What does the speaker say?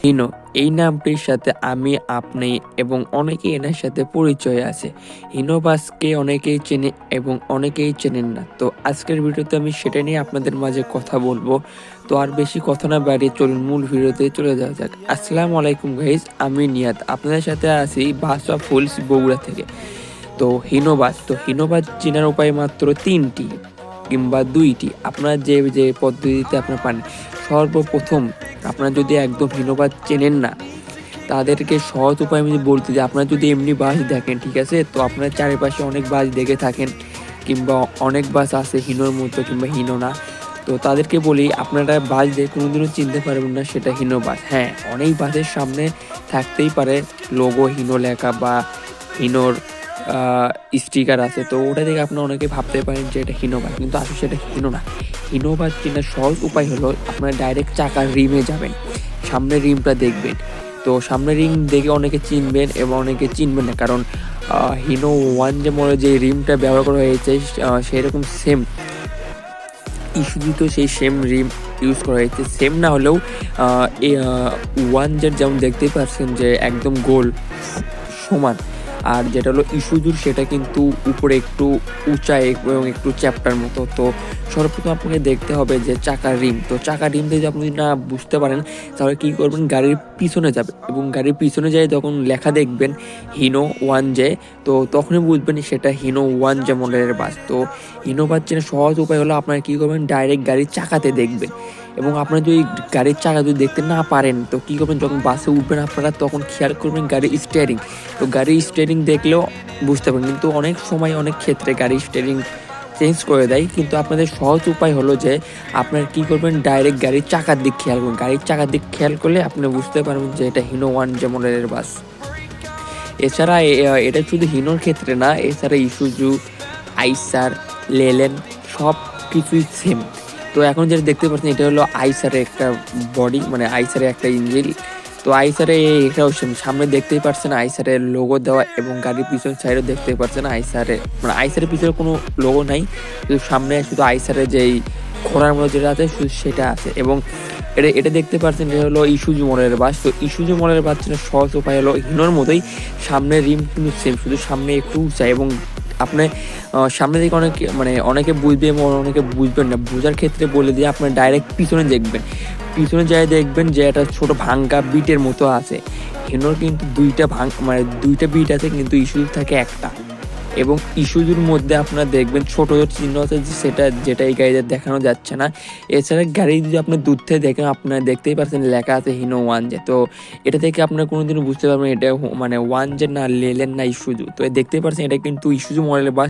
Hino এই নামটির সাথে আমি, আপনি এবং অনেকেই এনার সাথে পরিচয় আছে। হিনো বাসকে অনেকেই চেনে এবং অনেকেই চেনেন না। তো আজকের ভিডিওতে আমি সেটা নিয়ে আপনাদের মাঝে কথা বলবো। তো আর বেশি কথা না বাড়িয়ে চলুন মূল ভিডিওতে চলে যাওয়া যাক। আসসালামু আলাইকুম গাইস, আমি নিয়াত আপনাদের সাথে আছি বাস অফ ফুলস বগুড়া থেকে। তো হিনোবাস চেনার উপায় মাত্র 3টি কিংবা 2টি। আপনার যে যে পদ্ধতিতে আপনার পান, সর্বপ্রথম আপনারা যদি একদম হিনোবাস চেনেন না, তাদেরকে সহজ উপায় আমি বলতে যে আপনারা যদি এমনি বাস দেখেন, ঠিক আছে, তো আপনার চারিপাশে অনেক বাস দেখে থাকেন কিংবা অনেক বাস আছে হিনোর মতো কিংবা হিনো না। তো তাদেরকে বলি, আপনারা বাস দেখে কোনোদিনও চিনতে পারবেন না সেটা হিনো বাস। হ্যাঁ, অনেক বাসের সামনে থাকতেই পারে লোগো হিনো লেখা বা হিনোর স্টিকার আছে, তো ওটা দেখে আপনারা অনেকে ভাবতে পারেন যে এটা হিনো বাস, কিন্তু আসলে সেটা হিনো না। হিনো বাস চেনার সহজ উপায় হলো আপনারা ডাইরেক্ট চাকার রিমে যাবেন, সামনের রিমটা দেখবেন। তো সামনের রিম দেখে অনেকে চিনবেন এবং অনেকে চিনবেন না, কারণ হিনো ওয়ান যে মডেল যে রিমটা ব্যবহার করা হয়েছে সেরকম সেম ইস্যুতে সেই সেম রিম ইউজ করা হয়েছে। সেম না হলেও ওয়ান জেড যেমন দেখতেই পাচ্ছেন যে একদম গোল সমান, আর যেটা হলো ইস্যুজুর সেটা কিন্তু উপরে একটু উঁচা এবং একটু চ্যাপ্টার মতো। তো সর্বপ্রথম আপনাকে দেখতে হবে যে চাকার রিম। তো চাকার রিম দিয়ে আপনি না বুঝতে পারেন, তাহলে কী করবেন, গাড়ির পিছনে যাবে এবং গাড়ির পিছনে যাই যখন লেখা দেখবেন হিনো ওয়ান জে, তো তখনই বুঝবেন সেটা হিনো ওয়ান জে মডেলের বাস। তো হিনো বাস চেনার সহজ উপায় হলো আপনারা কী করবেন, ডাইরেক্ট গাড়ির চাকাতে দেখবেন। এবং আপনারা যদি গাড়ির চাকা যদি দেখতে না পারেন, তো কী করবেন, যখন বাসে উঠবেন আপনারা তখন খেয়াল করবেন গাড়ির স্টিয়ারিং। তো গাড়ির স্টিয়ারিং দেখলেও বুঝতে পারেন, কিন্তু অনেক সময় অনেক ক্ষেত্রে গাড়ির স্টিয়ারিং চেঞ্জ করে দেয়। কিন্তু আপনাদের সহজ উপায় হলো যে আপনারা কী করবেন, ডাইরেক্ট গাড়ির চাকার দিক খেয়াল করুন। গাড়ির চাকার দিক খেয়াল করলে আপনি বুঝতে পারবেন যে এটা হিনো ওয়ান যে মডেলের বাস। এছাড়া এটা শুধু হিনোর ক্ষেত্রে না, এছাড়া ইসুজু, আইসার, লেলেন সব কিছুই সেম। তো এখন যেটা দেখতে পাচ্ছেন এটা হলো আইসারের একটা বডি, মানে আইসারের একটা ইঞ্জিন। তো আইসারে এটাও সামনে দেখতেই পাচ্ছেন আইসারের লোগো দেওয়া, এবং গাড়ির পিছন সাইডও দেখতেই পাচ্ছেন আইসারে, মানে আইসারের পিছনে কোনো লোগো নাই, শুধু সামনে শুধু আইসারের যেই ঘোড়ার মতো যেটা আছে শুধু সেটা আছে। এবং এটা দেখতে পাচ্ছেন এটা হলো ইস্যুজু মডেলের বাস। তো ইস্যুজু মডেলের বাস সহজ উপায় হলো হিনোর মতোই সামনের রিম কিন্তু সেম, শুধু সামনে একটু উঁচা। এবং আপনি সামনে থেকে অনেকে বুঝবে এবং অনেকে বুঝবেন না। বোঝার ক্ষেত্রে বলে দিয়ে আপনার ডাইরেক্ট পিছনে দেখবেন, পিছনে যাই দেখবেন যে একটা ছোট ভাঙ্গা বিটের মতো আছে। হিনোর কিন্তু দুইটা বিট আছে, কিন্তু ইস্যুজু থাকে একটা। এবং ইস্যুজুর মধ্যে আপনারা দেখবেন ছোট চিহ্ন আছে, যেটা এই গাড়িতে দেখানো যাচ্ছে না। এছাড়া গাড়ি যদি আপনি দূর থেকে দেখেন, আপনারা দেখতেই পাচ্ছেন লেখা আছে হিনো ওয়ান জে। তো এটা থেকে আপনারা কোনোদিনও বুঝতে পারবেন এটা ওয়ান জে না লেলেন না ইস্যুজু। তো দেখতেই পাচ্ছেন এটা কিন্তু ইস্যুজু মডেলের বাস।